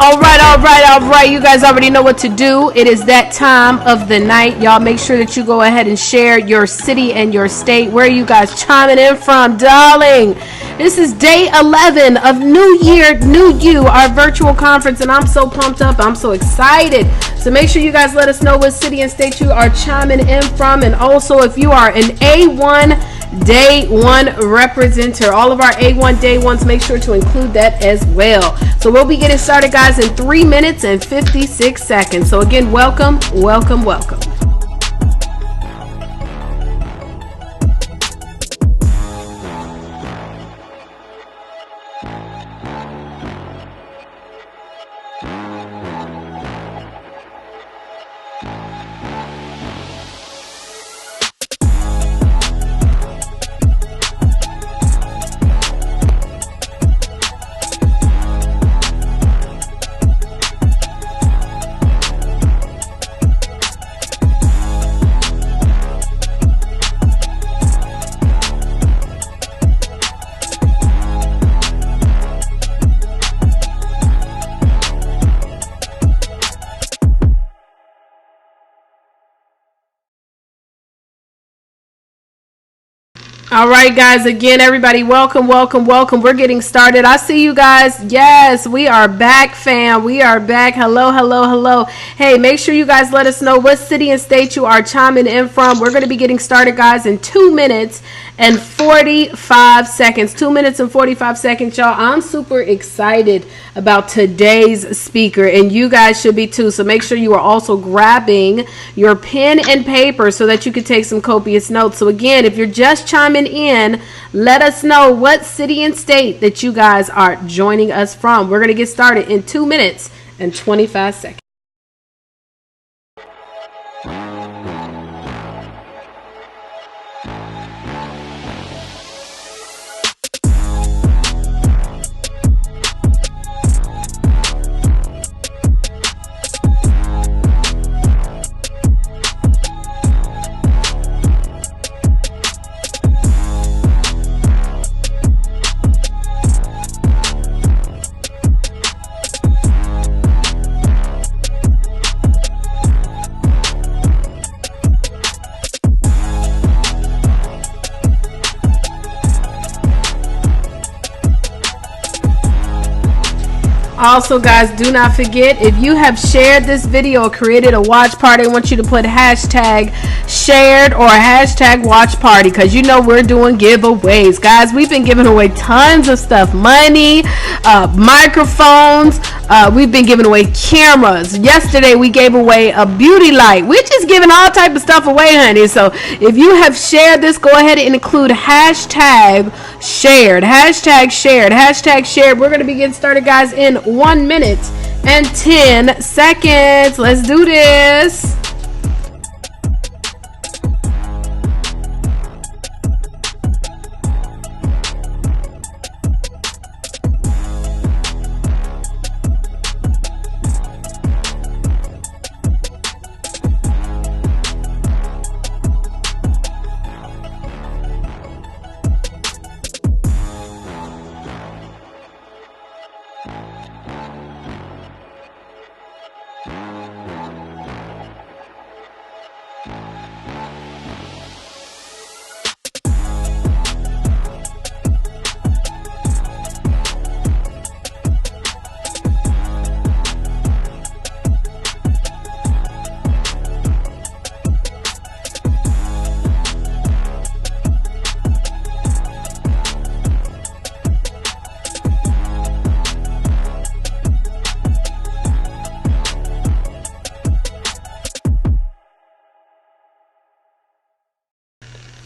All right. You guys already know what to do. It is that time of the night. Y'all make sure that you go ahead and share your city and your state. Where are you guys chiming in from, darling? This is day 11 of New Year, New You, our virtual conference, and I'm so pumped up. I'm so excited. So make sure you guys let us know what city and state you are chiming in from, and also if you are an A1 Day 1 representer, all of our A1 Day 1s, make sure to include that as well. So we'll be getting started, guys, in 3 minutes and 56 seconds. So again, welcome. All right, guys, again, everybody, welcome. We're getting started. I see you guys. Yes, we are back, fam. We are back. Hello. Hey, make sure you guys let us know what city and state you are chiming in from. We're going to be getting started, guys, in 2 minutes and 45 seconds. 2 minutes and 45 seconds, y'all. I'm super excited about today's speaker, and you guys should be too. So make sure you are also grabbing your pen and paper so that you can take some copious notes. So again, if you're just chiming in, let us know what city and state that you guys are joining us from. We're going to get started in 2 minutes and 25 seconds. Also, guys, do not forget, if you have shared this video or created a watch party, I want you to put hashtag shared or hashtag watch party, because you know we're doing giveaways. Guys, we've been giving away tons of stuff. Money, microphones, we've been giving away cameras. Yesterday we gave away a beauty light. We're just giving all type of stuff away, honey. So if you have shared this, go ahead and include hashtag shared. We're going to be getting started, guys, in 1 minute and 10 seconds. Let's do this.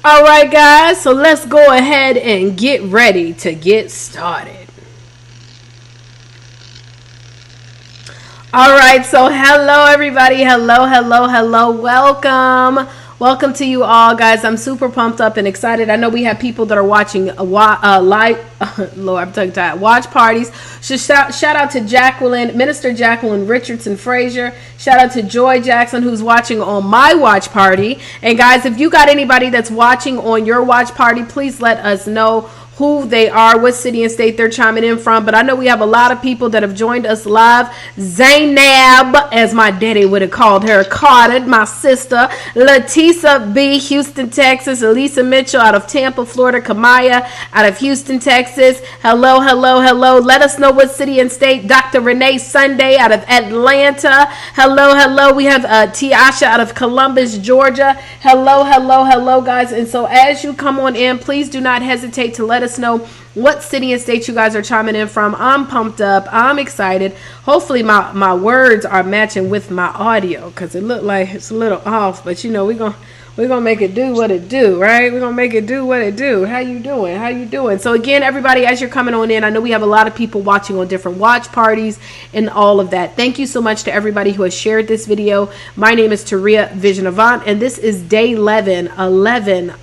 All right, guys, so let's go ahead and get ready to get started. All right, so hello, everybody. Hello. Welcome to you all, guys. I'm super pumped up and excited. I know we have people that are watching live, Lord, I'm tongue-tied, watch parties. So shout out to Minister Jacqueline Richardson Frazier. Shout out to Joy Jackson, who's watching on my watch party. And guys, if you got anybody that's watching on your watch party, please let us know who they are, what city and state they're chiming in from. But I know we have a lot of people that have joined us live. Zainab, as my daddy would have called her, Carter, my sister. Latisa B, Houston, Texas. Elisa Mitchell out of Tampa, Florida. Kamaya out of Houston, Texas. Hello, hello, hello. Let us know what city and state. Dr. Renee Sunday out of Atlanta. Hello, hello. We have Tiasha out of Columbus, Georgia. Hello, hello, hello, guys. And so as you come on in, please do not hesitate to let us know what city and state you guys are chiming in from. I'm pumped up. I'm excited. Hopefully my words are matching with my audio, because it looked like it's a little off. But you know, we're gonna make it do what it do, right? We're gonna make it do what it do. How you doing? How you doing? So again, everybody, as you're coming on in, I know we have a lot of people watching on different watch parties and all of that. Thank you so much to everybody who has shared this video. My name is Taria Vision Avant, and this is day 11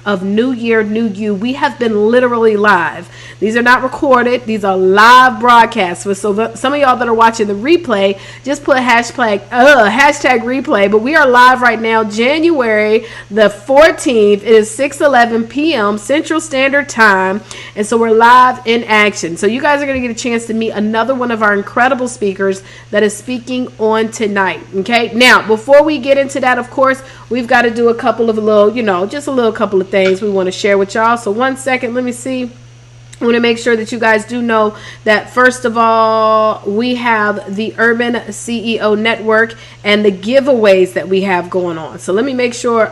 of New Year, New You. We have been literally live. These are not recorded. These are live broadcasts. So some of y'all that are watching the replay, just put hashtag replay. But we are live right now, January the 14th. It is 6:11 p.m. Central Standard Time. And so we're live in action. So you guys are going to get a chance to meet another one of our incredible speakers that is speaking on tonight. Okay. Now, before we get into that, of course, we've got to do a couple of just a little couple of things we want to share with y'all. So 1 second, let me see. I want to make sure that you guys do know that, first of all, we have the Urban CEO Network and the giveaways that we have going on. So let me make sure.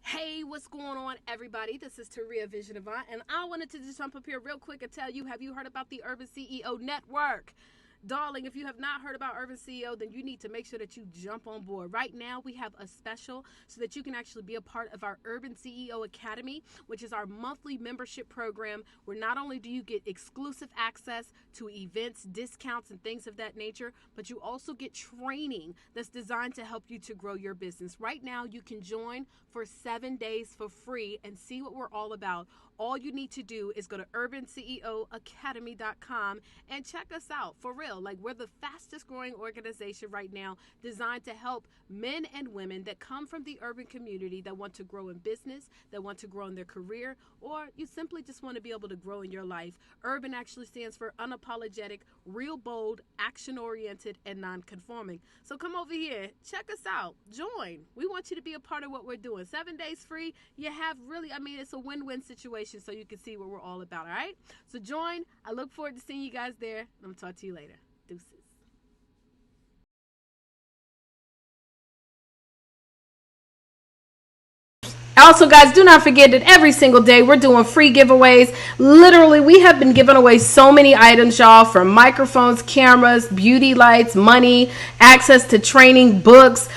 Hey, what's going on, everybody? This is Taria Vision Avant, and I wanted to just jump up here real quick and tell you, have you heard about the Urban CEO Network? Darling, if you have not heard about Urban CEO, then you need to make sure that you jump on board. Right now, we have a special so that you can actually be a part of our Urban CEO Academy, which is our monthly membership program, where not only do you get exclusive access to events, discounts, and things of that nature, but you also get training that's designed to help you to grow your business. Right now, you can join for 7 days for free and see what we're all about. All you need to do is go to urbanceoacademy.com and check us out. For real, like, we're the fastest growing organization right now, designed to help men and women that come from the urban community that want to grow in business, that want to grow in their career, or you simply just want to be able to grow in your life. Urban actually stands for unapologetic, real bold, action-oriented, and non-conforming. So come over here, check us out, join. We want you to be a part of what we're doing. 7 days free. You have really, it's a win-win situation, so you can see what we're all about. All right, so join. I look forward to seeing you guys there. I'm gonna talk to you later. Deuces. Also, guys, do not forget that every single day we're doing free giveaways. Literally, we have been giving away so many items, y'all, from microphones, cameras, beauty lights, money, access to training, books,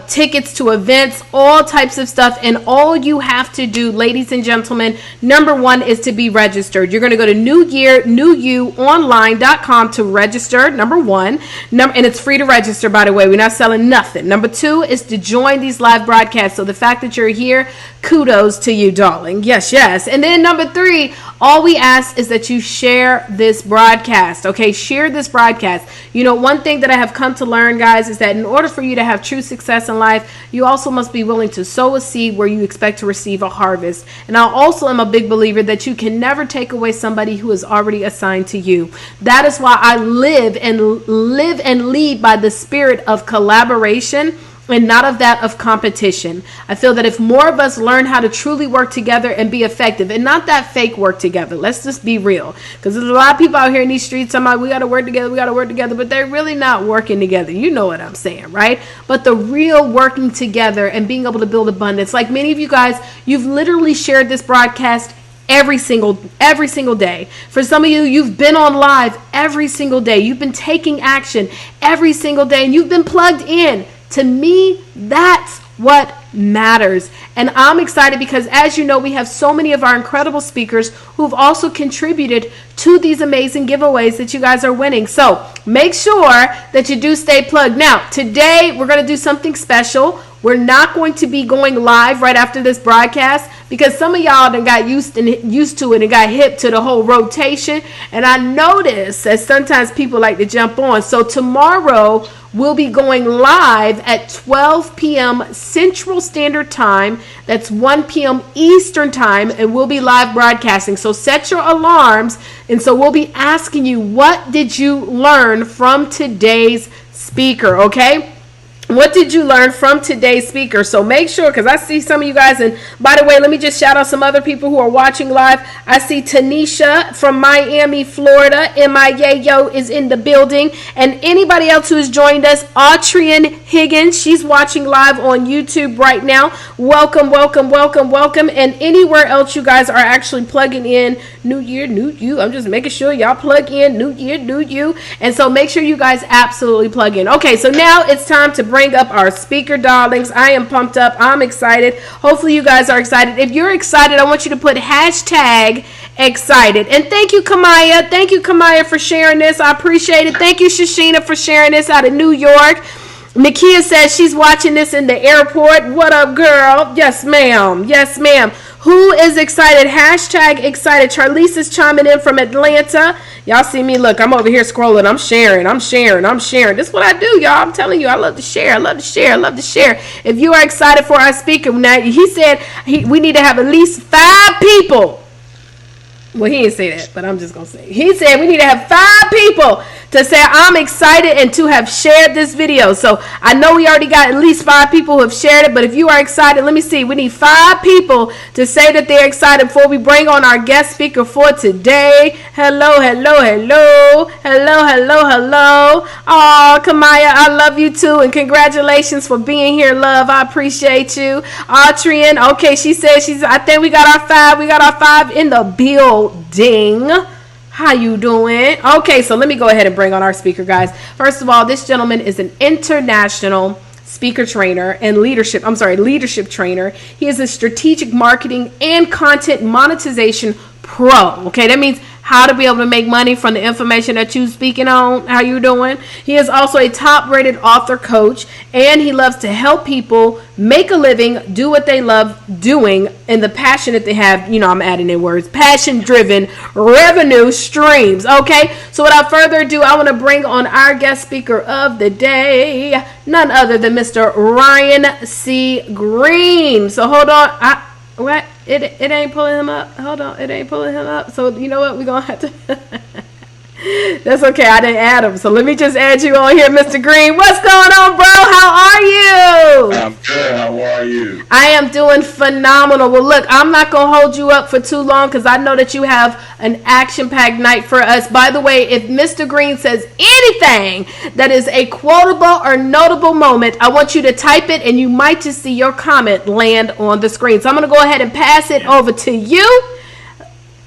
tickets to events, all types of stuff. And all you have to do, ladies and gentlemen, number one is to be registered. You're going to go to newyearnewyouonline.com to register, number one. And it's free to register, by the way. We're not selling nothing. Number two is to join these live broadcasts. So the fact that you're here, kudos to you, darling. Yes, yes. And then number three, all we ask is that you share this broadcast. Okay, share this broadcast. You know, one thing that I have come to learn, guys, is that in order for you to have true success in life, you also must be willing to sow a seed where you expect to receive a harvest. And I also am a big believer that you can never take away somebody who is already assigned to you. That is why I live and lead by the spirit of collaboration and not of that of competition. I feel that if more of us learn how to truly work together and be effective, and not that fake work together, let's just be real, because there's a lot of people out here in these streets, somebody, we got to work together, but they're really not working together. You know what I'm saying, right? But the real working together and being able to build abundance, like many of you guys, you've literally shared this broadcast every single day. For some of you, you've been on live every single day. You've been taking action every single day, and you've been plugged in. To me, that's what matters. And I'm excited because, as you know, we have so many of our incredible speakers who've also contributed to these amazing giveaways that you guys are winning. So make sure that you do stay plugged. Now, today we're going to do something special. We're not going to be going live right after this broadcast because some of y'all done got used to it and got hip to the whole rotation. And I notice that sometimes people like to jump on. So tomorrow we'll be going live at 12 p.m. Central Standard Time. That's 1 p.m. Eastern Time, and we'll be live broadcasting. So set your alarms. And so we'll be asking you, what did you learn from today's speaker, okay? What did you learn from today's speaker? So make sure, because I see some of you guys, and by the way, let me just shout out some other people who are watching live. I see Tanisha from Miami, Florida. Yayo is in the building. And anybody else who has joined us, Autrian Higgins, she's watching live on YouTube right now. Welcome, welcome, welcome, welcome. And anywhere else you guys are actually plugging in, New Year, New You. I'm just making sure y'all plug in, New Year, New You. And so make sure you guys absolutely plug in. Okay, so now it's time to bring up our speaker darlings. I am pumped up. I'm excited. Hopefully you guys are excited. If you're excited, I want you to put hashtag excited. And thank you, Kamaya. Thank you, Kamaya, for sharing this. I appreciate it. Thank you, Shashina, for sharing this out of New York. Makia says she's watching this in the airport. What up, girl? Yes, ma'am. Yes, ma'am. Who is excited? Hashtag excited. Charlize is chiming in from Atlanta. Y'all see me? Look, I'm over here scrolling. I'm sharing. This is what I do, y'all. I'm telling you, I love to share. If you are excited for our speaker, now he said we need to have at least 5 people. Well, he didn't say that, but I'm just going to say it. He said we need to have 5 people to say I'm excited and to have shared this video. So I know we already got at least 5 people who have shared it, but if you are excited, let me see. We need 5 people to say that they're excited before we bring on our guest speaker for today. Hello. Oh, Kamaya, I love you too, and congratulations for being here, love. I appreciate you. Autrian, okay, she says I think we got our 5. We got our 5 in the building. How you doing? Okay, so let me go ahead and bring on our speaker, guys. First of all, this gentleman is an international speaker trainer and leadership trainer. He is a strategic marketing and content monetization pro. Okay, that means how to be able to make money from the information that you're speaking on. How you doing? He is also a top-rated author coach, and he loves to help people make a living, do what they love doing, and the passion that they have. You know, I'm adding in words. Passion-driven revenue streams. Okay, so without further ado, I want to bring on our guest speaker of the day, none other than Mr. Ryan C. Greene. So hold on. What? It ain't pulling him up. Hold on. It ain't pulling him up. So you know what? We're going to have to... That's okay. I didn't add him. So let me just add you on here, Mr. Greene. What's going on, bro? How are you? I'm good. How are you? I am doing phenomenal. Well, look, I'm not going to hold you up for too long because I know that you have an action-packed night for us. By the way, if Mr. Greene says anything that is a quotable or notable moment, I want you to type it, and you might just see your comment land on the screen. So I'm going to go ahead and pass it over to you.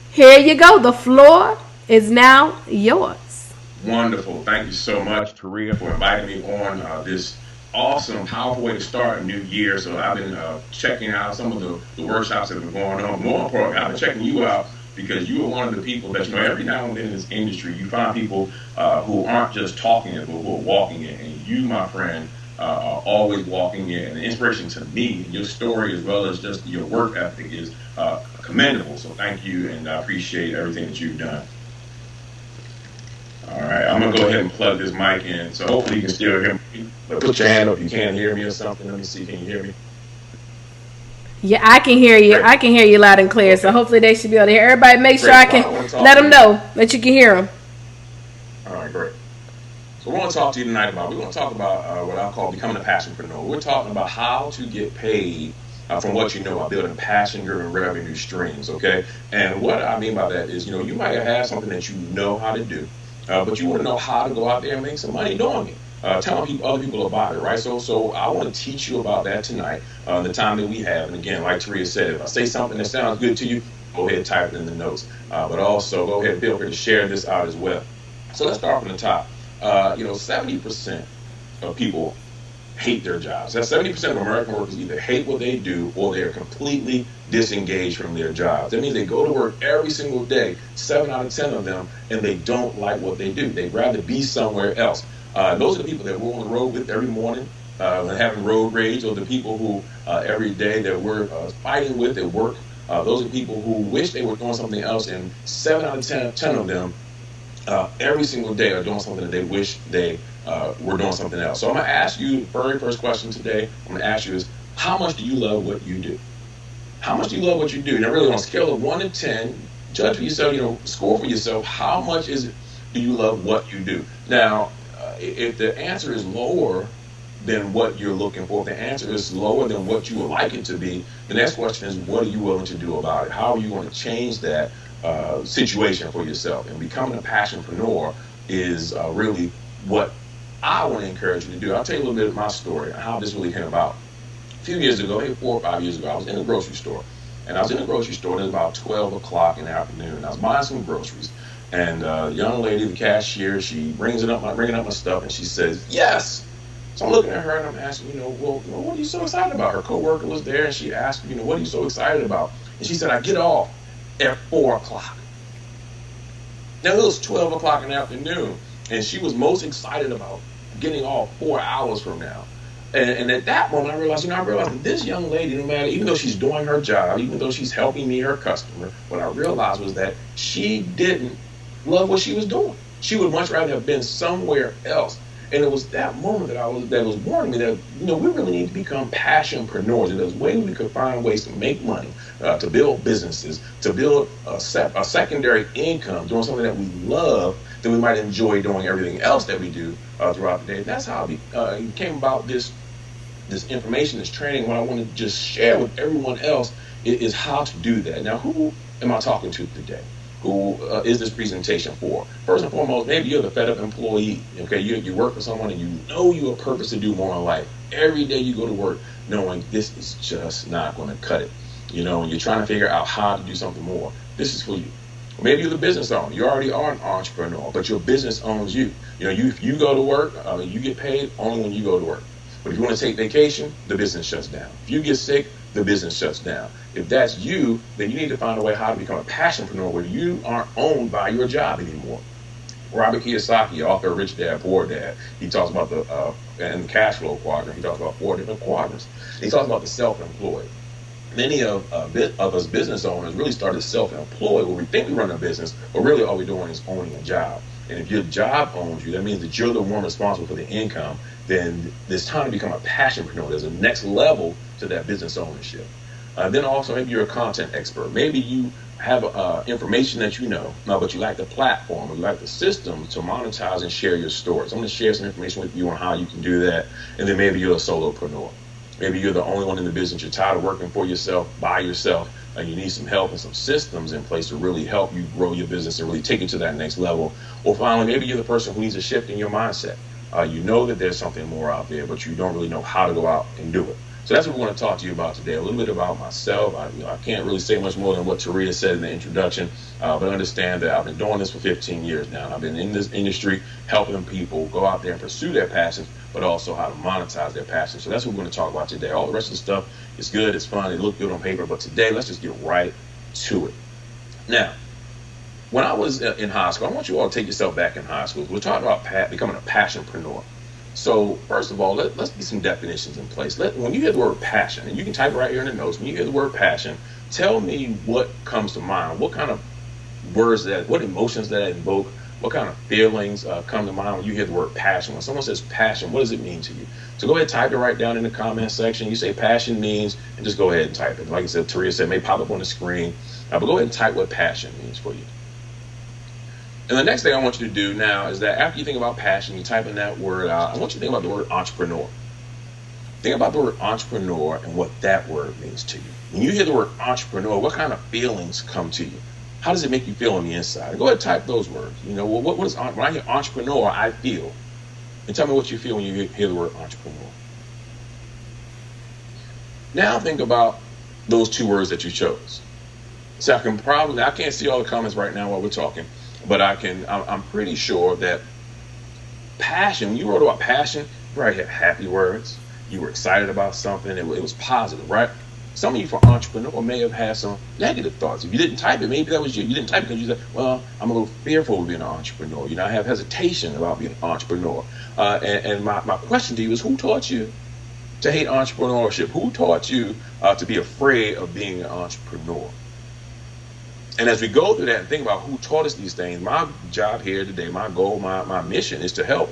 Here you go. The floor is now yours. Wonderful. Thank you so much, Taria, for inviting me on this awesome, powerful way to start a new year. So I've been checking out some of the workshops that have been going on. More importantly, I've been checking you out because you are one of the people that, you know, every now and then in this industry, you find people who aren't just talking it, but who are walking it. And you, my friend, are always walking it. And the inspiration to me, your story as well as just your work ethic is commendable. So thank you, and I appreciate everything that you've done. All right, I'm going to go ahead and plug this mic in, so hopefully you can still hear me. But put your hand up if you can't hear me or something. Let me see, can you hear me? Yeah, I can hear you. Great. I can hear you loud and clear, okay. So hopefully they should be able to hear. Everybody make sure great. I can let them know that you can hear them. All right, great. So we're going to talk to you tonight about, we're going to talk about what I call becoming a passionpreneur. We're talking about how to get paid from what you know about building passion-driven revenue streams, okay? And what I mean by that is, you know, you might have something that you know how to do, but you want to know how to go out there and make some money doing it, telling other people about it, right? So I want to teach you about that tonight, the time that we have. And again, like Taria said, if I say something that sounds good to you, go ahead and type it in the notes. But also go ahead and feel free to share this out as well. So let's start from the top. 70% of people hate their jobs. That's 70% of American workers either hate what they do or they're completely disengaged from their jobs. That means they go to work every single day, 7 out of 10 of them, and they don't like what they do. They'd rather be somewhere else. Those are the people that we're on the road with every morning. having road rage, or the people who every day that we're fighting with at work. Those are people who wish they were doing something else, and 7 out of 10 of them every single day are doing something that they wish they were doing something else. So I'm going to ask you the very first question today. I'm going to ask you is, how much do you love what you do? How much do you love what you do? Now, really, on a scale of 1 to 10, judge for yourself, score for yourself. How much do you love what you do? Now, if the answer is lower than what you're looking for, if the answer is lower than what you would like it to be, the next question is, what are you willing to do about it? How are you going to change that situation for yourself? And becoming a passionpreneur is really what I want to encourage you to do. I'll tell you a little bit of my story and how this really came about. A few years ago, maybe 4 or 5 years ago, I was in a grocery store. And I was in the grocery store, and it was about 12 o'clock in the afternoon. I was buying some groceries. And a young lady, the cashier, she bringing up my stuff, and she says, yes. So I'm looking at her, and I'm asking, well, what are you so excited about? Her coworker was there, and she asked, what are you so excited about? And she said, I get off at 4 o'clock. Now, it was 12 o'clock in the afternoon, and she was most excited about getting off 4 hours from now. And at that moment, I realized that this young lady, no matter, even though she's doing her job, even though she's helping me, her customer, what I realized was that she didn't love what she was doing. She would much rather have been somewhere else. And it was that moment that was warning me that, we really need to become passionpreneurs. And there's ways we could find ways to make money, to build businesses, to build a secondary income, doing something that we love, that we might enjoy doing everything else that we do throughout the day. That's how it came about this information, this training. What I want to just share with everyone else is how to do that. Now, who am I talking to today? Who is this presentation for? First and foremost, maybe you're the fed up employee. Okay, you work for someone and you have a purpose to do more in life. Every day you go to work knowing this is just not going to cut it. And you're trying to figure out how to do something more. This is for you. Or maybe you're the business owner. You already are an entrepreneur, but your business owns you. If you go to work, you get paid only when you go to work. But if you want to take vacation, the business shuts down. If you get sick, the business shuts down. If that's you, then you need to find a way how to become a passionpreneur where you aren't owned by your job anymore. Robert Kiyosaki, author of Rich Dad, Poor Dad, he talks about and the cash flow quadrant. He talks about 4 different quadrants. He talks about the self-employed. Many of us business owners really started self-employed, where we think we run a business, but really all we're doing is owning a job. And if your job owns you, that means that you're the one responsible for the income. Then it's time to become a passionpreneur. There's a next level to that business ownership. Then also, maybe you're a content expert. Maybe you have information that but you like the platform, or you like the system to monetize and share your stories. I'm going to share some information with you on how you can do that. And then maybe you're a solopreneur. Maybe you're the only one in the business. You're tired of working for yourself, by yourself, and you need some help and some systems in place to really help you grow your business and really take it to that next level. Or finally, maybe you're the person who needs a shift in your mindset. You know that there's something more out there, but you don't really know how to go out and do it. So that's what we're going to talk to you about today. A little bit about myself. I can't really say much more than what Taria said in the introduction, but understand that I've been doing this for 15 years now. And I've been in this industry helping people go out there and pursue their passions, but also how to monetize their passion. So that's what we're going to talk about today. All the rest of the stuff is good, it's fun, it looks good on paper, but today let's just get right to it. Now, when I was in high school, I want you all to take yourself back in high school. We're talking about becoming a passionpreneur. So first of all, let's get some definitions in place. When you hear the word passion, and you can type it right here in the notes, when you hear the word passion, tell me what comes to mind. What kind of words what emotions that invoke, what kind of feelings come to mind when you hear the word passion. When someone says passion, what does it mean to you? So go ahead and type it right down in the comment section. You say passion means, and just go ahead and type it. Like I said, Taria said, it may pop up on the screen, but go ahead and type what passion means for you. And the next thing I want you to do now is that after you think about passion, you type in that word out, I want you to think about the word entrepreneur. Think about the word entrepreneur and what that word means to you. When you hear the word entrepreneur, what kind of feelings come to you? How does it make you feel on the inside? Go ahead and type those words. When I hear entrepreneur, I feel. And tell me what you feel when you hear the word entrepreneur. Now think about those 2 words that you chose. So I can't see all the comments right now while we're talking. But I'm pretty sure that passion, when you wrote about passion, you probably had happy words. You were excited about something. It was positive, right? Some of you for entrepreneur may have had some negative thoughts. If you didn't type it, maybe that was you. You didn't type it because you said, well, I'm a little fearful of being an entrepreneur. I have hesitation about being an entrepreneur. And my question to you is, who taught you to hate entrepreneurship? Who taught you to be afraid of being an entrepreneur? And as we go through that and think about who taught us these things, my job here today, my goal, my mission is to help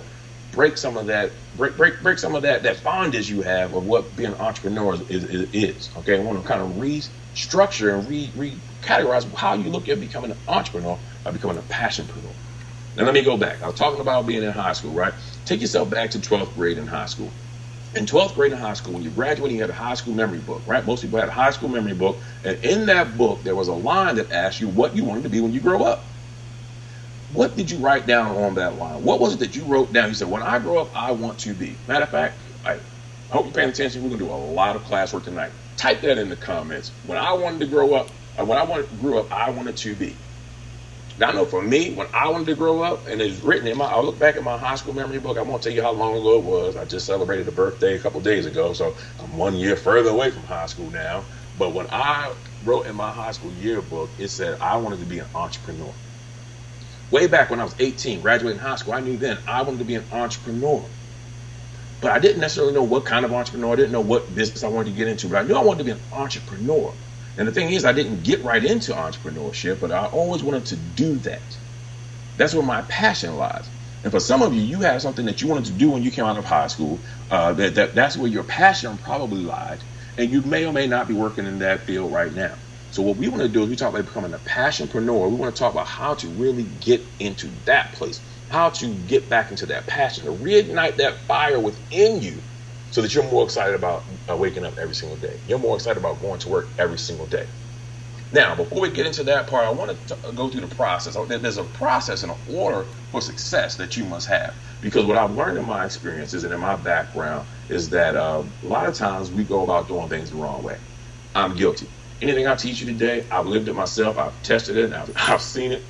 break some of that, break some of that bondage you have of what being an entrepreneur is. Okay, I want to kind of restructure and recategorize how you look at becoming an entrepreneur by becoming a passionpreneur. Now let me go back. I was talking about being in high school, right? Take yourself back to 12th grade in high school. In 12th grade in high school, when you graduated, you had a high school memory book, right? Most people had a high school memory book. And in that book, there was a line that asked you what you wanted to be when you grow up. What did you write down on that line? What was it that you wrote down? You said, when I grow up, I want to be. Matter of fact, I hope you're paying attention. We're going to do a lot of classwork tonight. Type that in the comments. When I wanted to grow up, when I grew up, I wanted to be. Now, I know for me, when I wanted to grow up, and it's written in I look back at my high school memory book, I won't tell you how long ago it was. I just celebrated a birthday a couple days ago, so I'm 1 year further away from high school now. But when I wrote in my high school yearbook, it said I wanted to be an entrepreneur. Way back when I was 18, graduating high school, I knew then I wanted to be an entrepreneur. But I didn't necessarily know what kind of entrepreneur. I didn't know what business I wanted to get into, but I knew I wanted to be an entrepreneur. And the thing is, I didn't get right into entrepreneurship, but I always wanted to do that. That's where my passion lies. And for some of you, you have something that you wanted to do when you came out of high school. That's where your passion probably lied. And you may or may not be working in that field right now. So what we want to do is we talk about becoming a passionpreneur. We want to talk about how to really get into that place, how to get back into that passion, to reignite that fire within you, so that you're more excited about waking up every single day. You're more excited about going to work every single day. Now, before we get into that part, I want to go through the process. There's a process and an order for success that you must have. Because what I've learned in my experiences and in my background is that a lot of times we go about doing things the wrong way. I'm guilty. Anything I teach you today, I've lived it myself. I've tested it. I've seen it.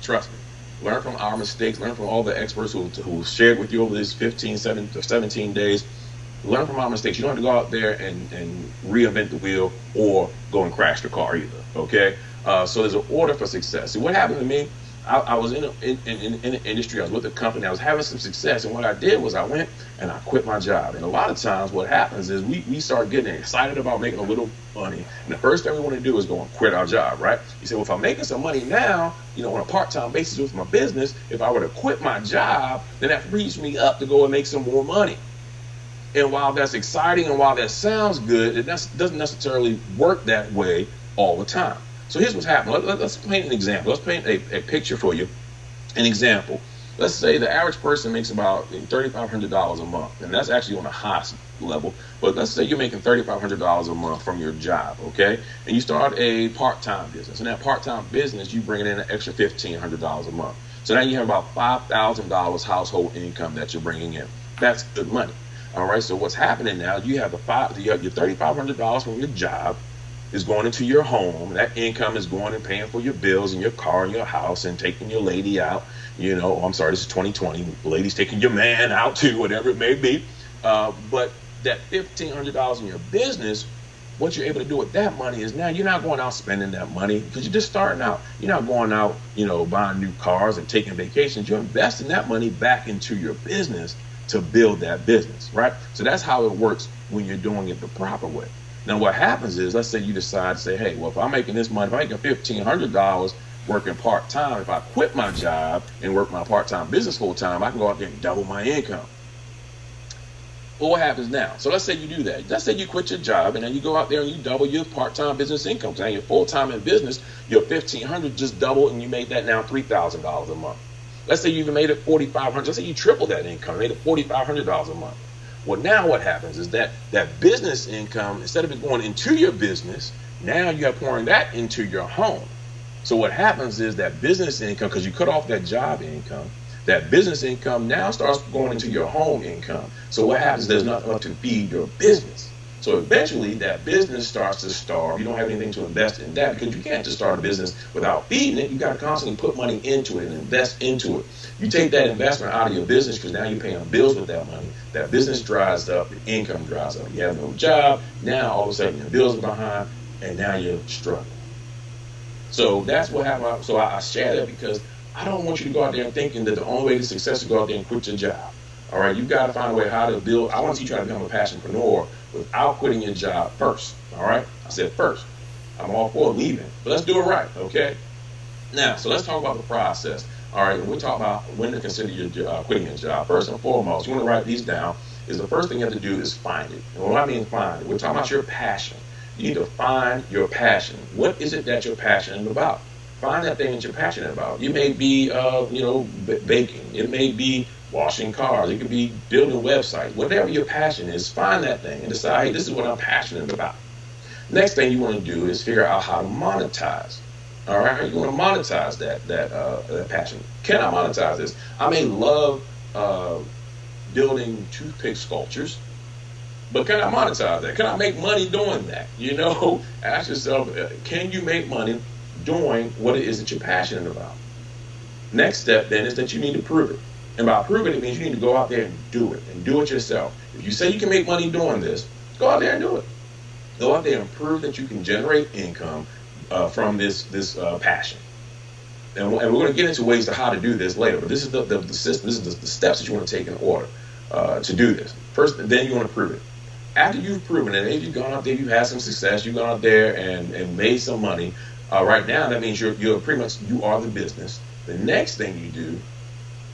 Trust me. Learn from our mistakes. Learn from all the experts who shared with you over these 17 days. Learn from our mistakes. You don't have to go out there and reinvent the wheel or go and crash the car either. Okay? So there's an order for success. So what happened to me, I was in an industry. I was with a company. I was having some success. And what I did was I went and I quit my job. And a lot of times what happens is we start getting excited about making a little money. And the first thing we want to do is go and quit our job, right? You say, well, if I'm making some money now, on a part-time basis with my business, if I were to quit my job, then that frees me up to go and make some more money. And while that's exciting and while that sounds good, it doesn't necessarily work that way all the time. So here's what's happening. Let's paint an example. Let's paint a picture for you. An example. Let's say the average person makes about $3,500 a month, and that's actually on a high level. But let's say you're making $3,500 a month from your job, okay? And you start a part-time business. And that part-time business, you bring in an extra $1,500 a month. So now you have about $5,000 household income that you're bringing in. That's good money. All right, so what's happening now, you have your $3,500 from your job is going into your home. That income is going and paying for your bills and your car and your house and taking your lady out. I'm sorry, this is 2020. Ladies taking your man out too, whatever it may be. But that $1,500 in your business, what you're able to do with that money is now you're not going out spending that money because you're just starting out. You're not going out, buying new cars and taking vacations. You're investing that money back into your business to build that business, right? So that's how it works when you're doing it the proper way. Now, what happens is, let's say you decide to say, hey, well, if I'm making this money, if I'm making $1,500 working part-time, if I quit my job and work my part-time business full-time, I can go out there and double my income. Well, what happens now? So let's say you do that. Let's say you quit your job and then you go out there and you double your part-time business income. So now you're full-time in business, your $1,500 just doubled and you made that now $3,000 a month. Let's say you even made it $4,500. Let's say you tripled that income, made it $4,500 a month. Well, now what happens is that business income, instead of it going into your business, now you're pouring that into your home. So what happens is that business income, because you cut off that job income, that business income now starts going into your home income. So what happens is there's nothing left to feed your business. So eventually that business starts to starve. You don't have anything to invest in that because you can't just start a business without feeding it. You got to constantly put money into it and invest into it. You take that investment out of your business because now you're paying bills with that money. That business dries up, the income dries up. You have no job. Now all of a sudden your bills are behind and now you're struggling. So that's what happened. So I share that because I don't want you to go out there and thinking that the only way to success is to go out there and quit your job. All right, you got to find a way how to build. I want to teach you how to become a passionpreneur without quitting your job first. All right, I said first. I'm all for leaving, but let's do it right. Okay. Now, so let's talk about the process. All right, we're talking about when to consider your quitting your job. First and foremost, you want to write these down. Is the first thing you have to do is find it. And what I mean find it, we're talking about your passion. You need to find your passion. What is it that you're passionate about? Find that thing that you're passionate about. You may be, baking. It may be washing cars. It could be building websites. Whatever your passion is, find that thing and decide, hey, this is what I'm passionate about. Next thing you want to do is figure out how to monetize. All right, you want to monetize that passion. Can I monetize this? I may love building toothpick sculptures, but can I monetize that? Can I make money doing that? Ask yourself, can you make money doing what it is that you're passionate about? Next step then is that you need to prove it. And by proving it means you need to go out there and do it yourself. If you say you can make money doing this, go out there and do it. Go out there and prove that you can generate income from this passion. And we're going to get into ways to how to do this later. But this is the system. This is the steps that you want to take in order to do this. First, then you want to prove it. After you've proven it, if you've gone out there, you've had some success, you've gone out there and made some money. Right now, that means you're pretty much you are the business. The next thing you do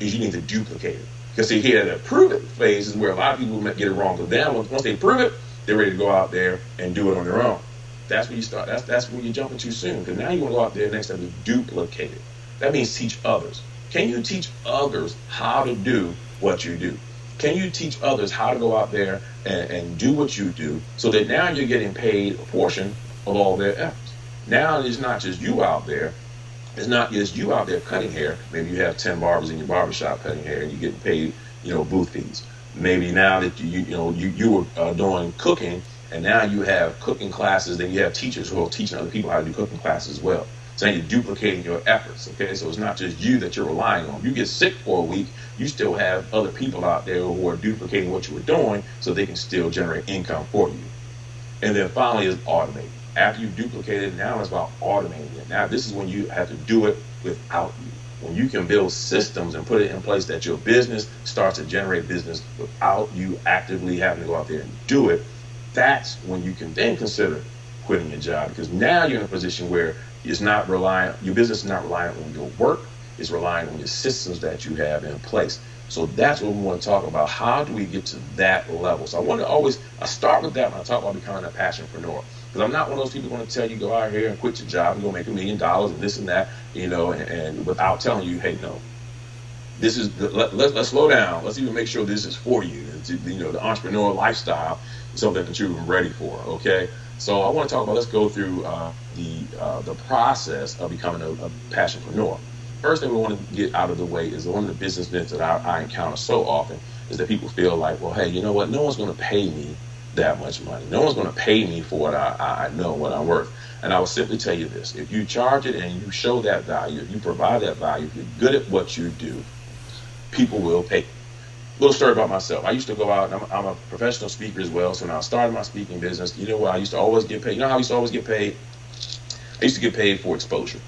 is you need to duplicate it. Because see, here the prove it phase is where a lot of people get it wrong. But then once they prove it, they're ready to go out there and do it on their own. That's where you start. That's where you're jumping too soon. Because now you want to go out there next time to duplicate it. That means teach others. Can you teach others how to do what you do? Can you teach others how to go out there and do what you do so that now you're getting paid a portion of all their efforts? Now it's not just you out there. It's not just you out there cutting hair. Maybe you have 10 barbers in your barbershop cutting hair and you're getting paid, booth fees. Maybe now that you were doing cooking and now you have cooking classes, then you have teachers who are teaching other people how to do cooking classes as well. So you're duplicating your efforts, okay? So it's not just you that you're relying on. You get sick for a week, you still have other people out there who are duplicating what you were doing so they can still generate income for you. And then finally is automate. After you duplicate it, now it's about automating it. Now this is when you have to do it without you. When you can build systems and put it in place that your business starts to generate business without you actively having to go out there and do it, that's when you can then consider quitting your job, because now you're in a position where it's not reliant, your business is not reliant on your work, it's relying on your systems that you have in place. So that's what we want to talk about. How do we get to that level? So I start with that when I talk about becoming a passionpreneur. Because I'm not one of those people going to tell you go out here and quit your job and go make $1 million and this and that, and without telling you, hey, no, this is let's slow down. Let's even make sure this is for you. The entrepreneur lifestyle is something that you're ready for. Okay, so I want to talk about. Let's go through the process of becoming a passionpreneur. First thing we want to get out of the way is one of the business myths that I encounter so often is that people feel like, well, hey, you know what? No one's going to pay me that much money. No one's going to pay me for what I know, what I'm worth. And I will simply tell you this. If you charge it and you show that value, if you provide that value, if you're good at what you do, people will pay. Little story about myself. I used to go out, and I'm a professional speaker as well, so when I started my speaking business, you know what? I used to always get paid. You know how I used to always get paid? I used to get paid for exposure.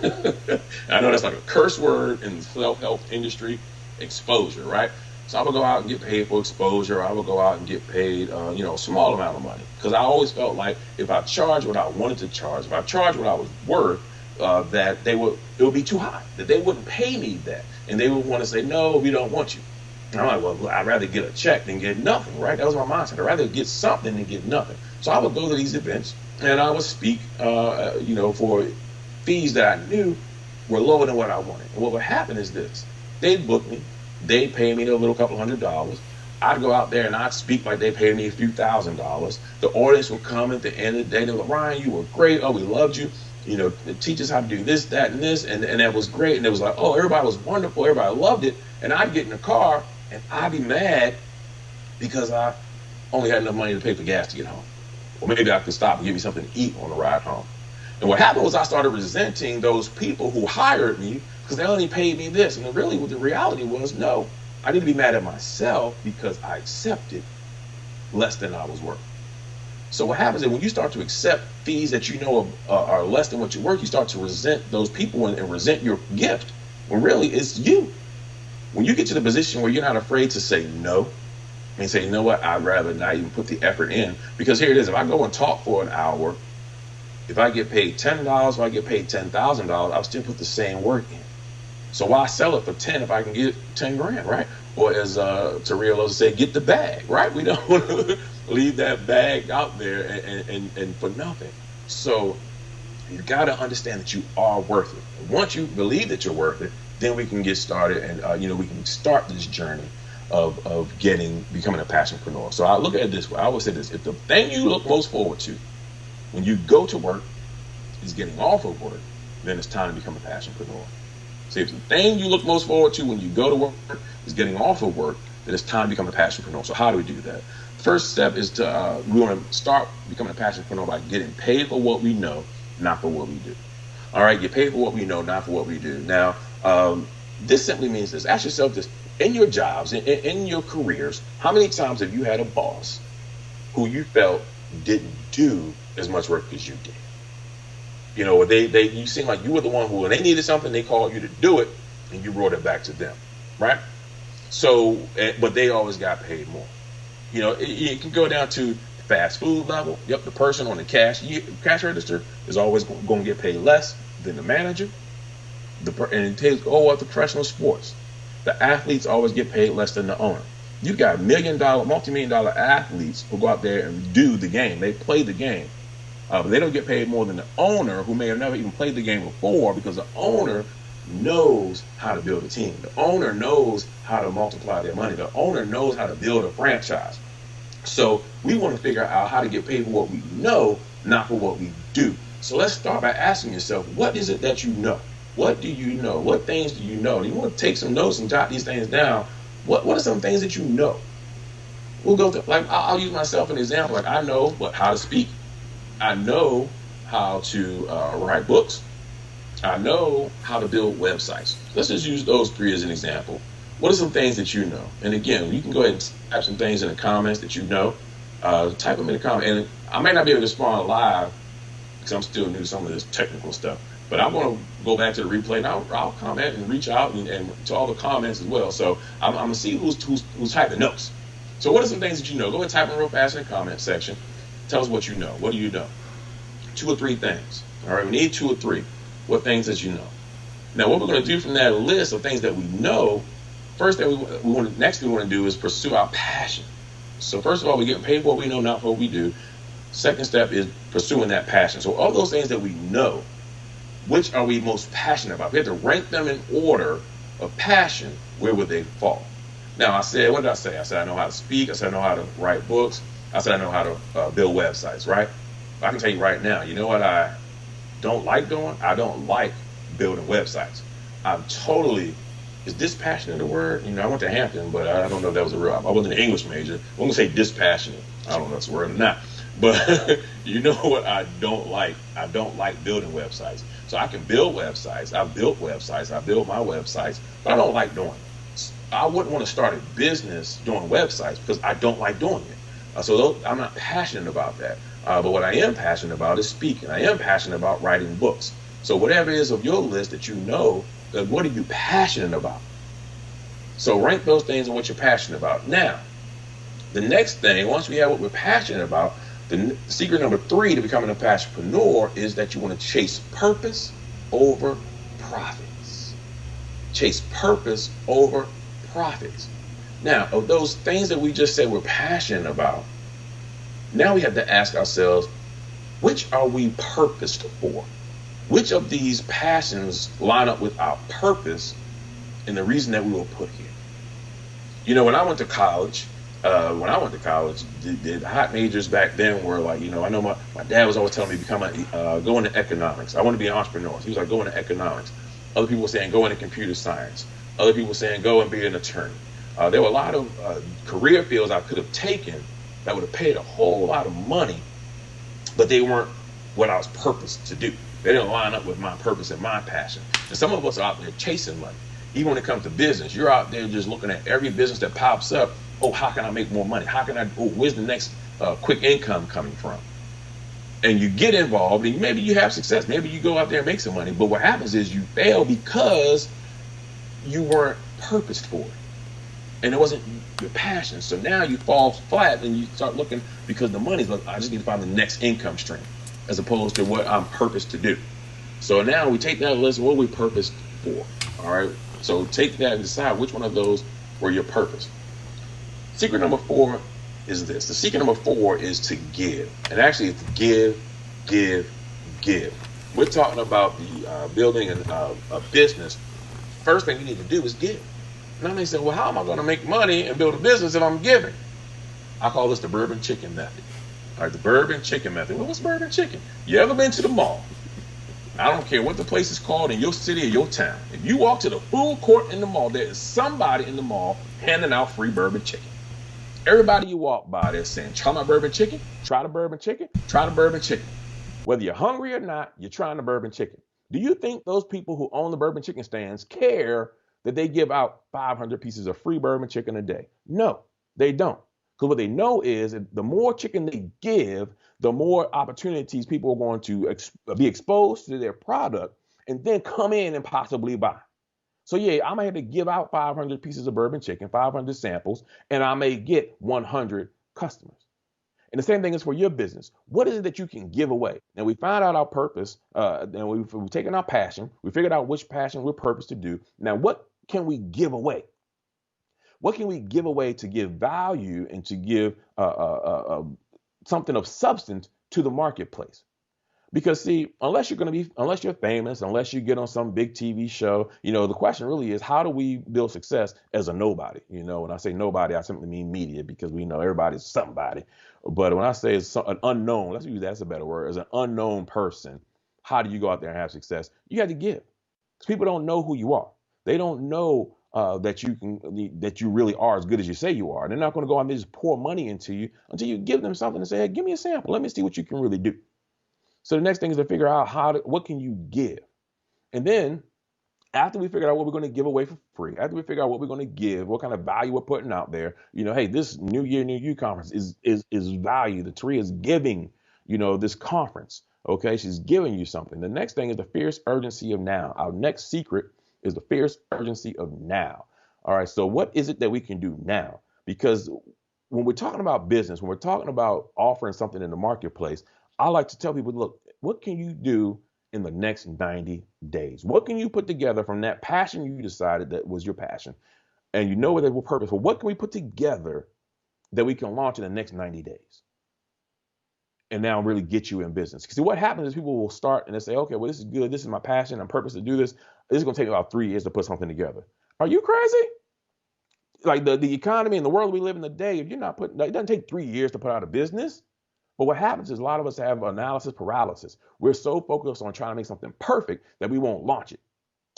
I know that's like a curse word in the self-help industry, exposure, right? So I would go out and get paid for exposure. I would go out and get paid, a small amount of money. Because I always felt like if I charged what I wanted to charge, if I charged what I was worth, that it would be too high, that they wouldn't pay me that. And they would want to say, no, we don't want you. And I'm like, well, I'd rather get a check than get nothing, right? That was my mindset. I'd rather get something than get nothing. So I would go to these events and I would speak, for fees that I knew were lower than what I wanted. And what would happen is this. They'd book me. They'd pay me a little couple $100. I'd go out there and I'd speak like they paid me a few $1,000s. The audience would come at the end of the day. They were like, Ryan, you were great. Oh, we loved you. Teach us how to do this, that, and this. And that was great. And it was like, oh, everybody was wonderful. Everybody loved it. And I'd get in the car and I'd be mad because I only had enough money to pay for gas to get home. Or maybe I could stop and give me something to eat on the ride home. And what happened was I started resenting those people who hired me because they only paid me this. And really what the reality was, no, I need to be mad at myself because I accepted less than I was worth. So what happens is when you start to accept fees that you know are less than what you're worth, you start to resent those people and resent your gift when really it's you. When you get to the position where you're not afraid to say no, and say, you know what, I'd rather not even put the effort in. Because here it is, if I go and talk for an hour, if I get paid $10, if I get paid $10,000, I'll still put the same work in. So why sell it for 10 if I can get 10 grand, right? Or as Terrell loves to say, get the bag, right? We don't want to leave that bag out there and for nothing. So you got to understand that you are worth it. Once you believe that you're worth it, then we can get started and we can start this journey of becoming a passionpreneur. So I look at it this way. I always say this: if the thing you look most forward to when you go to work is getting off of work, then it's time to become a passionpreneur. So if the thing you look most forward to when you go to work is getting off of work, then it's time to become a passionpreneur. So how do we do that? First step is we want to start becoming a passionpreneur by getting paid for what we know, not for what we do. All right, get paid for what we know, not for what we do. Now, this simply means this. Ask yourself this. In your jobs, in your careers, how many times have you had a boss who you felt didn't do as much work as you did? You seem like you were the one who, when they needed something, they called you to do it, and you brought it back to them, right? So, but they always got paid more. It can go down to fast food level. Yep, the person on the cash register is always going to get paid less than the manager. And it takes up to professional sports. The athletes always get paid less than the owner. You got multi-million-dollar athletes who go out there and do the game. They play the game. But they don't get paid more than the owner, who may have never even played the game before, because the owner knows how to build a team. The owner knows how to multiply their money. The owner knows how to build a franchise. So we want to figure out how to get paid for what we know, not for what we do. So let's start by asking yourself, what is it that you know? What do you know? What things do you know? And you want to take some notes and jot these things down. What are some things that you know? We'll go to, I'll use myself as an example. Like, I know how to speak. I know how to write books. I know how to build websites. Let's just use those three as an example. What are some things that you know? And again, you can go ahead and type some things in the comments that you know. Type them in the comments. And I may not be able to respond live because I'm still new to some of this technical stuff. But I'm going to go back to the replay, and I'll comment and reach out and to all the comments as well. So I'm going to see who's typing notes. So what are some things that you know? Go ahead and type them real fast in the comment section. Tell us what you know. What do you know? 2 or 3 things. All right, we need 2 or 3. What things that you know? Now, what we're going to do from that list of things that we know, next thing we want to do is pursue our passion. So first of all, we're getting paid for what we know, not for what we do. Second step is pursuing that passion. So all those things that we know, which are we most passionate about? We have to rank them in order of passion. Where would they fall? Now, what did I say? I said I know how to speak. I said I know how to write books. I said I know how to build websites, right? I can tell you right now, you know what I don't like doing? I don't like building websites. Is dispassionate a word? I went to Hampton, but I don't know if that was a real, I wasn't an English major. I'm going to say dispassionate. I don't know if that's a word or not. But you know what I don't like? I don't like building websites. So I can build websites. I've built websites. I build my websites, but I don't like doing it. I wouldn't want to start a business doing websites because I don't like doing it. So I'm not passionate about that. But what I am passionate about is speaking. I am passionate about writing books. So whatever it is of your list that you know, what are you passionate about? So rank those things and what you're passionate about. Now, the next thing, once we have what we're passionate about, the secret number 3 to becoming a passionpreneur is that you want to chase purpose over profits. Chase purpose over profits. Now, of those things that we just said we're passionate about, now we have to ask ourselves, which are we purposed for? Which of these passions line up with our purpose and the reason that we were put here? When I went to college, the hot majors back then were like, I know my dad was always telling me go into economics. I want to be an entrepreneur. He was like, go into economics. Other people were saying go into computer science. Other people were saying go and be an attorney. There were a lot of career fields I could have taken that would have paid a whole lot of money, but they weren't what I was purposed to do. They didn't line up with my purpose and my passion. And some of us are out there chasing money. Even when it comes to business, you're out there just looking at every business that pops up. Oh, how can I make more money? Where's the next quick income coming from? And you get involved, and maybe you have success. Maybe you go out there and make some money. But what happens is you fail because you weren't purposed for it. And it wasn't your passion. So now you fall flat and you start looking because the money's like, I just need to find the next income stream as opposed to what I'm purposed to do. So now we take that list, what are we purposed for? All right. So take that and decide which one of those were your purpose. Secret number 4 is this. The secret number 4 is to give. And actually it's give, give, give. We're talking about the building a business. First thing you need to do is give. Now they say, well, how am I going to make money and build a business if I'm giving? I call this the bourbon chicken method. All right, the bourbon chicken method. Well, what's bourbon chicken? You ever been to the mall? I don't care what the place is called in your city or your town. If you walk to the food court in the mall, there is somebody in the mall handing out free bourbon chicken. Everybody you walk by, they're saying, try my bourbon chicken, try the bourbon chicken, try the bourbon chicken. Whether you're hungry or not, you're trying the bourbon chicken. Do you think those people who own the bourbon chicken stands care that they give out 500 pieces of free bourbon chicken a day? No, they don't. Because what they know is that the more chicken they give, the more opportunities people are going to be exposed to their product and then come in and possibly buy. So yeah, I may have to give out 500 pieces of bourbon chicken, 500 samples, and I may get 100 customers. And the same thing is for your business. What is it that you can give away? And we found out our purpose, and we've taken our passion. We figured out which passion we're purposed to do. Now, what can we give away? What can we give away to give value and to give something of substance to the marketplace? Because see, unless you're famous, unless you get on some big TV show, the question really is, how do we build success as a nobody? When I say nobody, I simply mean media, because we know everybody's somebody. But when I say it's an unknown, let's use that's a better word, as an unknown person, how do you go out there and have success? You have to give. Because people don't know who you are. They don't know that you really are as good as you say you are. They're not going to go out and just pour money into you until you give them something and say, hey, give me a sample. Let me see what you can really do. So the next thing is to figure out what can you give? And then after we figure out what we're going to give away for free, after we figure out what we're going to give, what kind of value we're putting out there, hey, this New Year, New You conference is value. The Taria is giving, this conference. Okay, she's giving you something. The next thing is the fierce urgency of now. Our next secret is the fierce urgency of now. All right, so what is it that we can do now? Because when we're talking about business, when we're talking about offering something in the marketplace, I like to tell people, look, what can you do in the next 90 days? What can you put together from that passion you decided that was your passion? And you know that we're purposeful. What can we put together that we can launch in the next 90 days? And now really get you in business. Because what happens is people will start and they say, okay, well, this is good. This is my passion. I'm purpose to do this. This is going to take about 3 years to put something together. Are you crazy? Like the economy and the world we live in today, if you're not putting, it doesn't take 3 years to put out a business. But what happens is a lot of us have analysis paralysis. We're so focused on trying to make something perfect that we won't launch it.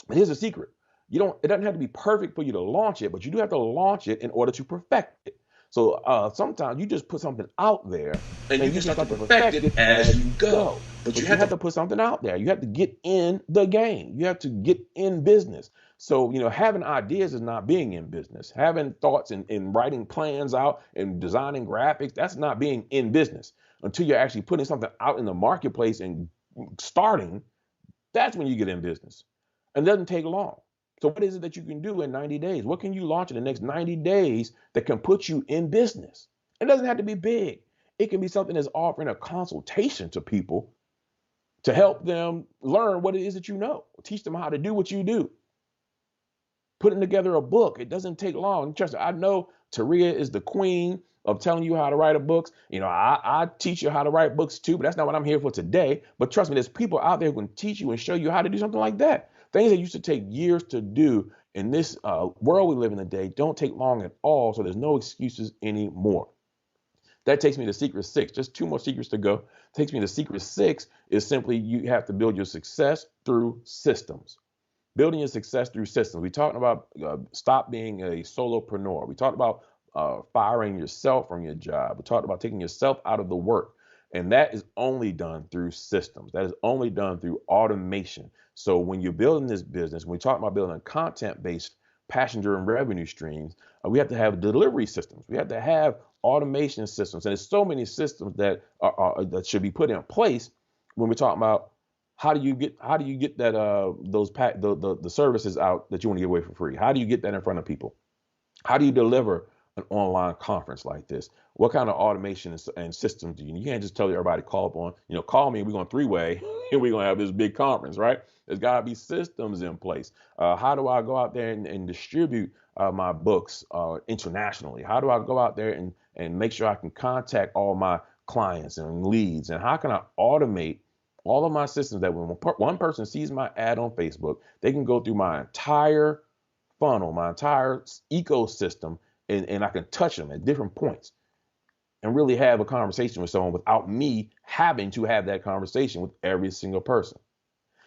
But here's the secret. It doesn't have to be perfect for you to launch it, but you do have to launch it in order to perfect it. So sometimes you just put something out there and you just start to perfect it as you go. But you have to put something out there. You have to get in the game. You have to get in business. So, having ideas is not being in business. Having thoughts and writing plans out and designing graphics, that's not being in business. Until you're actually putting something out in the marketplace and starting, that's when you get in business. And it doesn't take long. So what is it that you can do in 90 days? What can you launch in the next 90 days that can put you in business? It doesn't have to be big. It can be something that's offering a consultation to people to help them learn what it is that you know. Teach them how to do what you do. Putting together a book. It doesn't take long. Trust me, I know Taria is the queen of telling you how to write a book. I teach you how to write books too, but that's not what I'm here for today. But trust me, there's people out there who can teach you and show you how to do something like that. Things that used to take years to do in this world we live in today don't take long at all. So there's no excuses anymore. That takes me to secret 6. Just 2 more secrets to go. Takes me to secret 6 is simply you have to build your success through systems. Building your success through systems. We talked about stop being a solopreneur. We talked about firing yourself from your job. We talked about taking yourself out of the work. And that is only done through systems. That is only done through automation. So when you're building this business, when we talk about building content-based passenger and revenue streams, we have to have delivery systems. We have to have automation systems. And there's so many systems that should be put in place when we're talking about How do you get that those the services out that you want to give away for free? How do you get that in front of people? How do you deliver an online conference like this? What kind of automation and systems do you need? You can't just tell everybody call up on, call me, we're going three-way, and we're going to have this big conference, right? There's got to be systems in place. How do I go out there and distribute my books internationally? How do I go out there and make sure I can contact all my clients and leads? And how can I automate all of my systems that when one person sees my ad on Facebook, they can go through my entire funnel, my entire ecosystem, and I can touch them at different points and really have a conversation with someone without me having to have that conversation with every single person.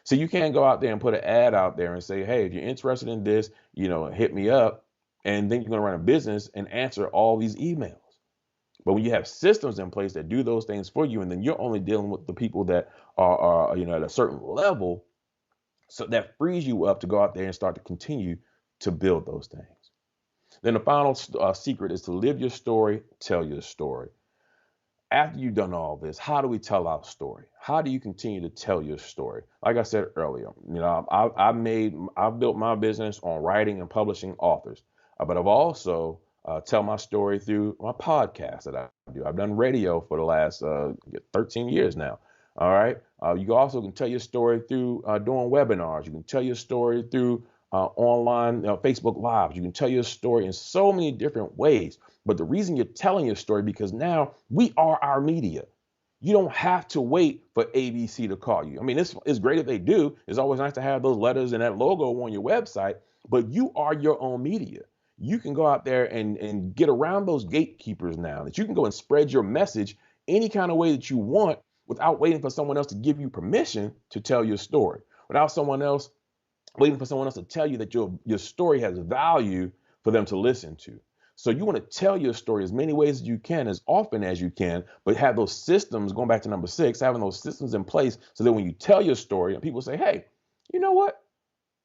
So you can't go out there and put an ad out there and say, hey, if you're interested in this, hit me up. And then you're going to run a business and answer all these emails. But when you have systems in place that do those things for you, and then you're only dealing with the people that are at a certain level, so that frees you up to go out there and start to continue to build those things. Then the final secret is to live your story, tell your story. After you've done all this, how do we tell our story? How do you continue to tell your story? Like I said earlier, I've built my business on writing and publishing authors, but I've also tell my story through my podcast that I do. I've done radio for the last 13 years now. All right. You also can tell your story through doing webinars. You can tell your story through online Facebook Lives. You can tell your story in so many different ways. But the reason you're telling your story, because now we are our media. You don't have to wait for ABC to call you. I mean, it's great if they do. It's always nice to have those letters and that logo on your website, but you are your own media. You can go out there and get around those gatekeepers now, that you can go and spread your message any kind of way that you want without waiting for someone else to give you permission to tell your story, without waiting for someone else to tell you that your story has value for them to listen to. So you want to tell your story as many ways as you can, as often as you can, but have those systems, going back to number 6, having those systems in place so that when you tell your story and people say, hey, you know what?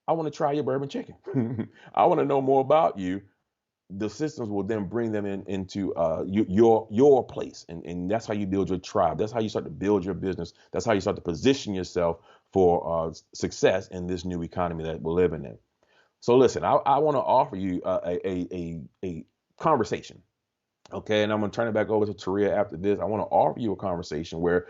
I want to try your bourbon chicken. I want to know more about you. The systems will then bring them into your place. And that's how you build your tribe. That's how you start to build your business. That's how you start to position yourself for success in this new economy that we're living in. So listen, I want to offer you a conversation. Okay. And I'm going to turn it back over to Taria after this. I want to offer you a conversation where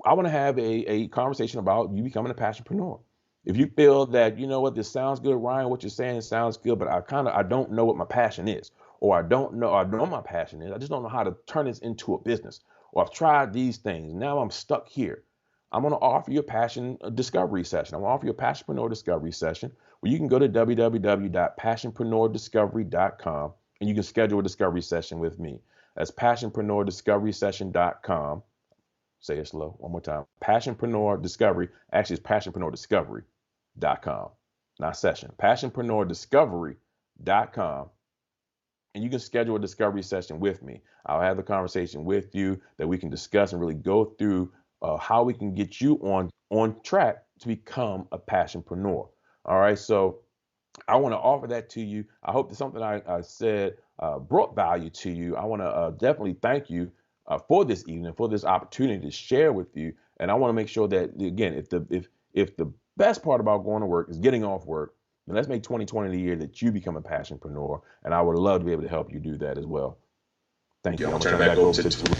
I want to have a conversation about you becoming a passionpreneur. If you feel that, you know what, this sounds good, Ryan, what you're saying sounds good, but I don't know what my passion is, or I know my passion is. I just don't know how to turn this into a business, or I've tried these things. Now I'm stuck here. I'm going to offer you a passion discovery session. I'm going to offer you a passionpreneur discovery session where you can go to www.passionpreneurdiscovery.com and you can schedule a discovery session with me. That's passionpreneurdiscoverysession.com. Say it slow. One more time. Passionpreneur Discovery. Actually, it's passionpreneurdiscovery.com. Not session. Passionpreneurdiscovery.com. And you can schedule a discovery session with me. I'll have the conversation with you that we can discuss and really go through how we can get you on track to become a passionpreneur. All right. So I want to offer that to you. I hope that something I said brought value to you. I want to definitely thank you for this evening, for this opportunity to share with you. And I want to make sure that, again, if the best part about going to work is getting off work, then let's make 2020 the year that you become a passionpreneur. And I would love to be able to help you do that as well. Thank you. I'm going to turn it back over to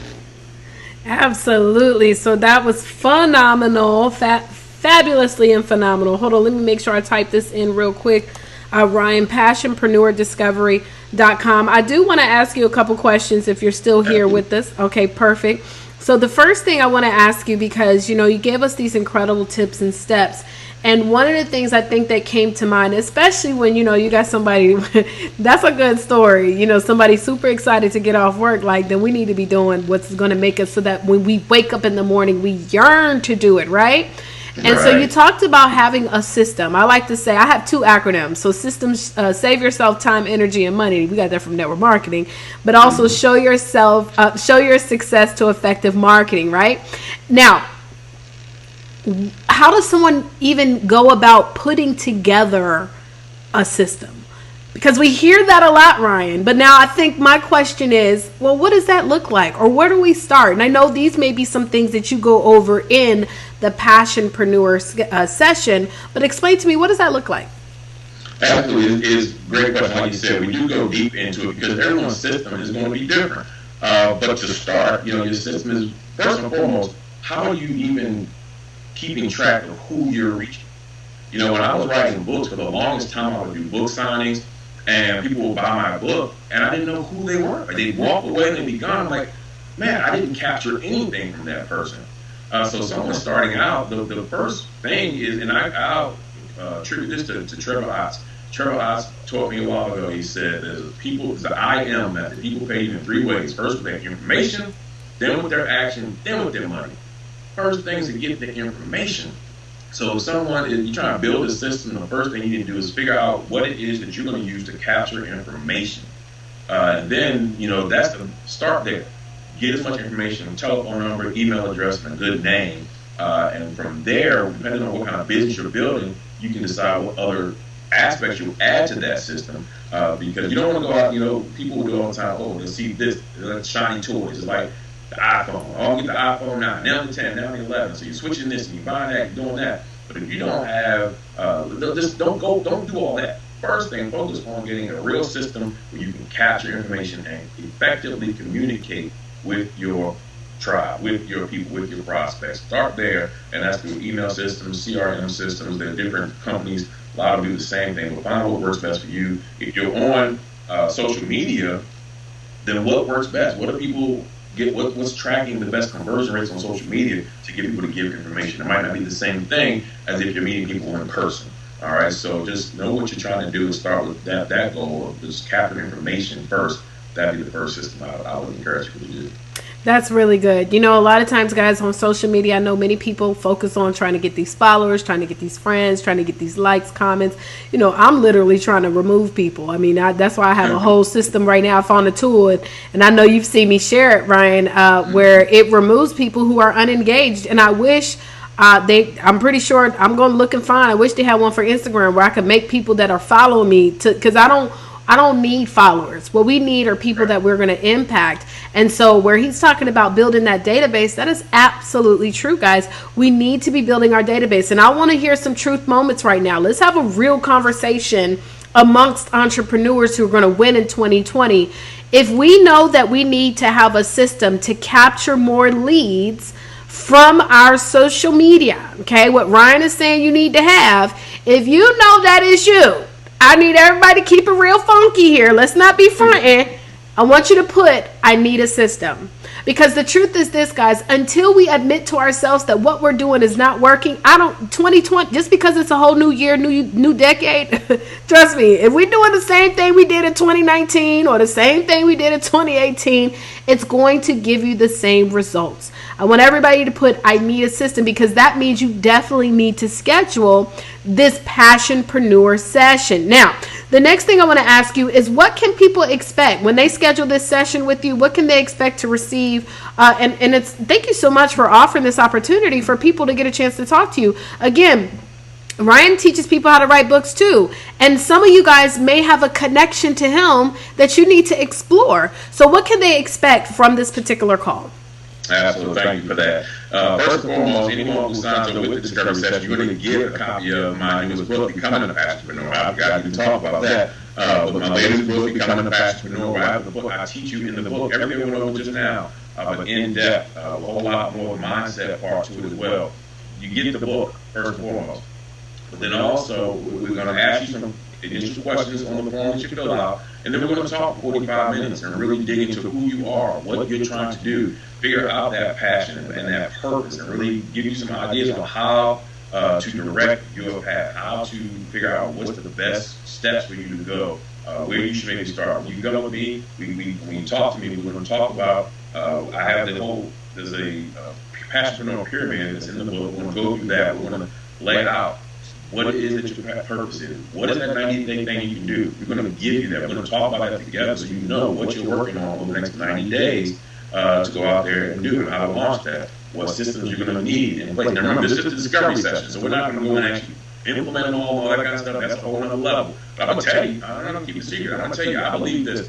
Absolutely. So that was phenomenal, fabulously and phenomenal. Hold on, let me make sure I type this in real quick. Ryan, passionpreneurdiscovery.com. I do want to ask you a couple questions if you're still here with us. Okay, perfect. So the first thing I want to ask you, because, you gave us these incredible tips and steps. And one of the things I think that came to mind, especially when, you got somebody, that's a good story, somebody super excited to get off work, like, then we need to be doing what's going to make us so that when we wake up in the morning, we yearn to do it, right? And so you talked about having a system. I like to say I have 2 acronyms. So systems, save yourself time, energy, and money. We got that from network marketing. But also show your success to effective marketing, right? Now, how does someone even go about putting together a system? Because we hear that a lot, Ryan. But now I think my question is, well, what does that look like? Or where do we start? And I know these may be some things that you go over in the Passionpreneur session. But explain to me, what does that look like? Absolutely, it's a great question. Like you said, we do go deep into it because everyone's system is going to be different. But to start, your system is first and foremost, how are you even keeping track of who you're reaching? When I was writing books for the longest time, I would do book signings, and people would buy my book, and I didn't know who they were. They'd walk away and they'd be gone. I'm like, man, I didn't capture anything from that person. So someone starting out, the first thing is, and I'll attribute this to Trevor Otts. Trevor Otts taught me a while ago. He said it's the I am method. People pay you in three ways. First with their information, then with their action, then with their money. First thing is to get the information. So if you're trying to build a system, the first thing you need to do is figure out what it is that you're going to use to capture information. Then, that's the start there. Get as much information, a telephone number, email address, and a good name. And from there, depending on what kind of business you're building, you can decide what other aspects you add to that system. Because you don't want to go out, people will do all the time, they'll see this, shiny toys. It's like the iPhone. Get the iPhone 9, now the 10, now the 11. So you're switching this and you're buying that, you're doing that. But if you don't have, just don't do all that. First thing, focus on getting a real system where you can capture information and effectively communicate with your tribe, with your people, with your prospects. Start there, and that's through email systems, CRM systems. There are different companies. A lot of them do the same thing. But find out what works best for you. If you're on social media, then what works best? What do people get? What's tracking the best conversion rates on social media to get people to give information? It might not be the same thing as if you're meeting people in person. All right, so just know what you're trying to do and start with that goal of just capturing information first. That'd be the first system I would encourage people to do. That's really good. A lot of times, guys, on social media, I know many people focus on trying to get these followers, trying to get these friends, trying to get these likes, comments. I'm literally trying to remove people. I mean, that's why I have a whole system right now. I found a tool, and I know you've seen me share it, Ryan, where it removes people who are unengaged. And I wish I'm pretty sure I'm going to look and find. I wish they had one for Instagram where I could make people that are following me because I don't need followers. What we need are people that we're going to impact. And so where he's talking about building that database, that is absolutely true, guys. We need to be building our database. And I want to hear some truth moments right now. Let's have a real conversation amongst entrepreneurs who are going to win in 2020. If we know that we need to have a system to capture more leads from our social media, okay, what Ryan is saying you need to have, if you know that is you, I need everybody to keep it real funky here. Let's not be fronting. I want you to put, I need a system. Because the truth is this, guys, until we admit to ourselves that what we're doing is not working, 2020, just because it's a whole new year, new decade, trust me, if we're doing the same thing we did in 2019 or the same thing we did in 2018, it's going to give you the same results. I want everybody to put, I need a system, because that means you definitely need to schedule this Passionpreneur session. Now, the next thing I want to ask you is, what can people expect when they schedule this session with you? What can they expect to receive? And it's, thank you so much for offering this opportunity for people to get a chance to talk to you. Again, Ryan teaches people how to write books too. And some of you guys may have a connection to him that you need to explore. So what can they expect from this particular call? Absolutely. Thank you for that. First and foremost, anyone who signs up with the Discovery Session, you're going to get a copy of my newest book, Becoming a Passionpreneur. I've got to talk about that. But my latest book, Becoming a Passionpreneur, I have the book. I teach you in the book everything we went over just now, but in depth, a whole lot more mindset part to it as well. You get the book first and foremost. But then also, we're going to ask you some initial questions on the form that you fill out, and then we're going to talk for 45 minutes and really dig into who you are, what you're trying to do, figure out that passion and that purpose, and really give you some ideas on how to direct your path, how to figure out what's the best steps for you to go, where you should maybe start. When you go with me, when you talk to me, we're going to talk about, I have there's a Passionpreneur pyramid that's in the book. We're going to go through that. We're going to lay it out. What it is that your purpose is. What is that 90-day thing you can do? We're going to give you that. We're going to talk about that together so you know what you're working on over the next 90 days to go out there and do, and how to launch that, what systems you're going to need in place. Now remember, this is the discovery session, so we're not going to go and actually implement all that kind of stuff. That's a whole other level. But I'm going to tell you, I'm not going to keep it secret. I'm going to tell you, I believe this.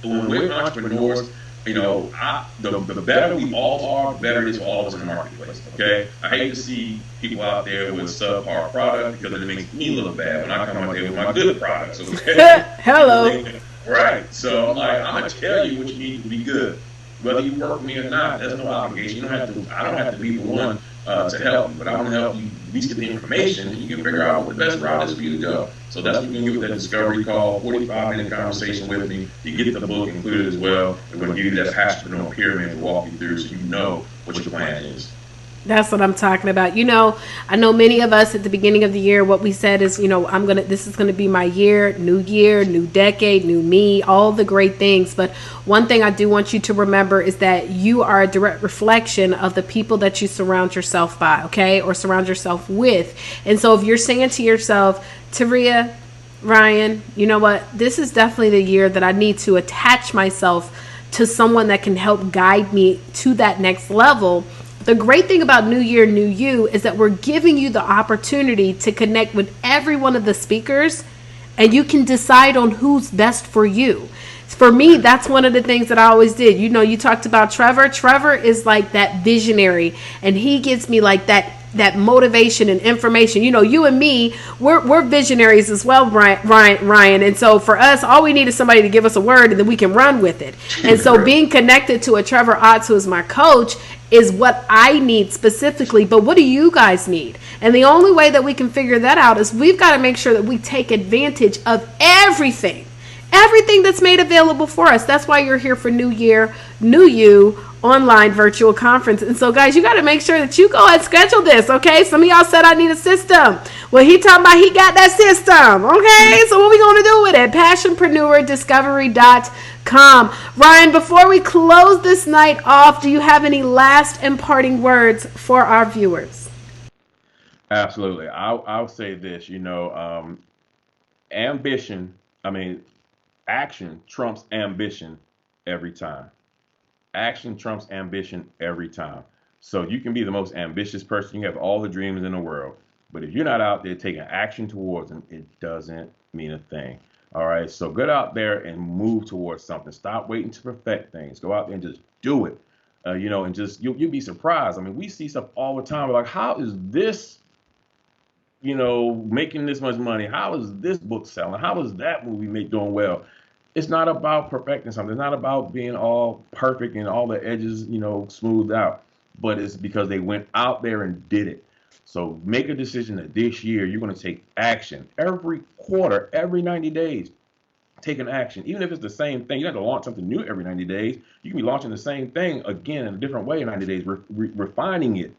When we're entrepreneurs, The better we all are, the better it is for all of us in the marketplace. Okay, I hate to see people out there with subpar product because it makes me look bad when I come out there with my good products. Okay, Hello. right. So I'm like, I'm gonna tell you what you need to be good, whether you work with me or not. There's no obligation. You don't have to. I don't have to be the one to help you, but I want to help you at least get the information, and you can figure out what the best route is for you to go. So that's what you're gonna get with that discovery call, 45-minute conversation with me. You get the book included as well. We're gonna give you that passionate pyramid to walk you through, so you know what your plan is. That's what I'm talking about. I know many of us at the beginning of the year, what we said is, this is gonna be my year, new decade, new me, all the great things. But one thing I do want you to remember is that you are a direct reflection of the people that you surround yourself by, okay, or surround yourself with. And so if you're saying to yourself, Taria, Ryan, you know what? This is definitely the year that I need to attach myself to someone that can help guide me to that next level. The great thing about New Year, New You is that we're giving you the opportunity to connect with every one of the speakers, and you can decide on who's best for you. For me, that's one of the things that I always did. You talked about Trevor. Trevor is like that visionary, and he gives me like that motivation and information. You and me, we're visionaries as well, Ryan. And so for us, all we need is somebody to give us a word, and then we can run with it. And so being connected to a Trevor Otts, who is my coach, is what I need specifically. But what do you guys need? And the only way that we can figure that out is we've got to make sure that we take advantage of everything that's made available for us. That's why you're here for New Year, New You online virtual conference. And so, guys, you got to make sure that you go and schedule this, okay? Some of y'all said I need a system. Well, he talking about he got that system, okay? So what we going to do with it? PassionpreneurDiscovery.com. Ryan, before we close this night off, do you have any last imparting words for our viewers? Absolutely. I'll say this. Ambition. Action trumps ambition every time. Action trumps ambition every time. So you can be the most ambitious person, you have all the dreams in the world, but if you're not out there taking action towards them, it doesn't mean a thing. All right, so get out there and move towards something. Stop waiting to perfect things. Go out there and just do it. And just you'll be surprised. We see stuff all the time. We're like, how is this making this much money? How is this book selling? How is that movie doing well? It's not about perfecting something. It's not about being all perfect and all the edges, smoothed out. But it's because they went out there and did it. So make a decision that this year you're going to take action every quarter, every 90 days. Take an action, even if it's the same thing. You don't have to launch something new every 90 days. You can be launching the same thing again in a different way in 90 days, refining it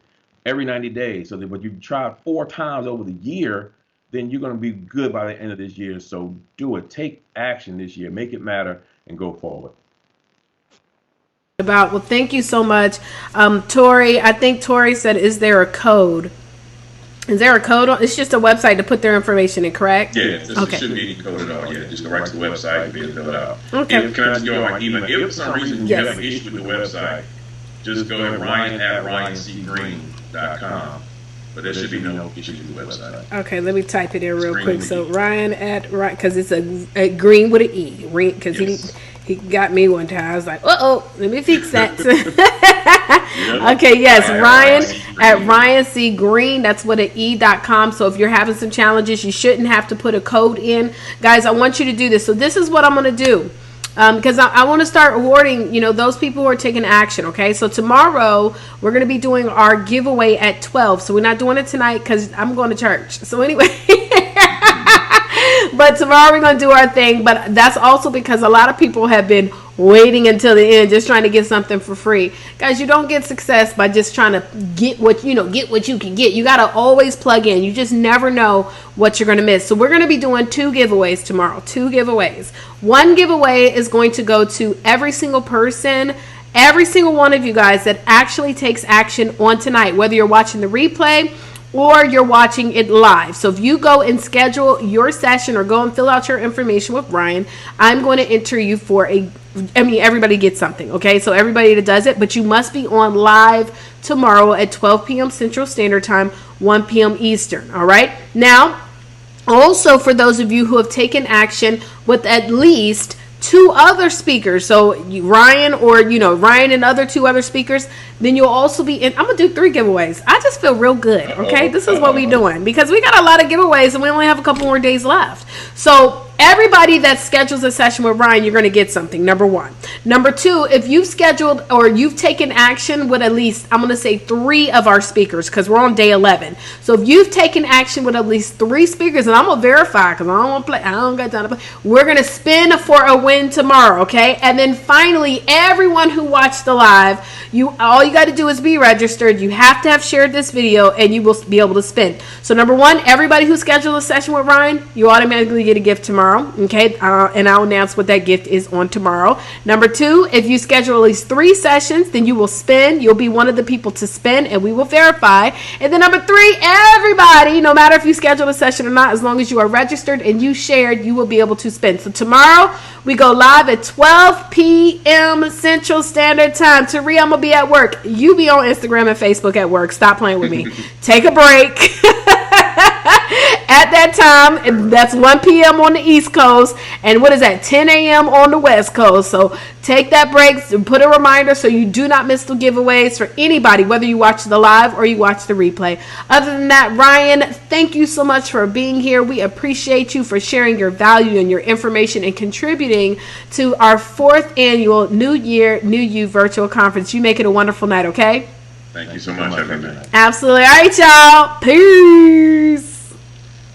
every 90 days. So that when you try 4 times over the year, then you're going to be good by the end of this year. So do it. Take action this year. Make it matter and go forward. Well, thank you so much. Tori, I think Tori said, is there a code? Is there a code on? It's just a website to put their information in, correct? Yeah, okay. Shouldn't be any code at all. Yeah, just go right to the website and be able to fill it out. Okay. Can I just go on my email? If for some reason you have an issue with the website, just go at ryan@ryancgreene.com. But there should be no issues with the website. Okay, let me type it in real quick. So Ryan because it's a Greene with an E. Because he got me one time. I was like, let me fix that. Okay, yes, Ryan@RyanCGreene. That's with an E.com. So if you're having some challenges, you shouldn't have to put a code in. Guys, I want you to do this. So this is what I'm going to do. Because I want to start awarding, those people who are taking action, okay? So tomorrow, we're going to be doing our giveaway at 12. So we're not doing it tonight because I'm going to church. So anyway, but tomorrow we're going to do our thing. But that's also because a lot of people have been waiting until the end, just trying to get something for free. Guys, you don't get success by just trying to get what you can get. You got to always plug in. You just never know what you're going to miss. So we're going to be doing 2 giveaways tomorrow. 2 giveaways. One giveaway is going to go to every single person, every single one of you guys that actually takes action on tonight, whether you're watching the replay or you're watching it live. So if you go and schedule your session or go and fill out your information with Ryan, I'm going to enter you for everybody gets something, okay? So everybody that does it, but you must be on live tomorrow at 12 p.m. Central Standard Time, 1 p.m. Eastern, all right? Now, also for those of you who have taken action with at least 2 other speakers, so Ryan or Ryan and other 2 other speakers, then you'll also be in. I'm gonna do 3 giveaways. I just feel real good. Okay, this is what we doing, because we got a lot of giveaways and we only have a couple more days left. So everybody that schedules a session with Ryan, you're going to get something, number 1. Number 2, if you've scheduled or you've taken action with at least, I'm going to say 3 of our speakers, because we're on day 11. So if you've taken action with at least 3 speakers, and I'm going to verify because I don't want to play, I don't got time to play. We're going to spin for a win tomorrow, okay? And then finally, everyone who watched the live, all you got to do is be registered. You have to have shared this video and you will be able to spin. So number 1, everybody who scheduled a session with Ryan, you automatically get a gift tomorrow. Okay, and I'll announce what that gift is on tomorrow. Number 2, if you schedule at least 3 sessions, then you will spin. You'll be one of the people to spin, and we will verify. And then number 3, everybody, no matter if you schedule a session or not, as long as you are registered and you shared, you will be able to spin. So tomorrow we go live at 12 p.m. Central Standard Time. Tari, I'm gonna be at work. You be on Instagram and Facebook at work. Stop playing with me. Take a break. At that time, that's 1 p.m. on the East Coast, and what is that, 10 a.m. on the West Coast. So take that break, put a reminder so you do not miss the giveaways for anybody, whether you watch the live or you watch the replay. Other than that, Ryan, thank you so much for being here. We appreciate you for sharing your value and your information and contributing to our 4th annual New Year, New You virtual conference. You make it a wonderful night, okay? Thank you so much. Have a good night. Absolutely. All right, y'all. Peace.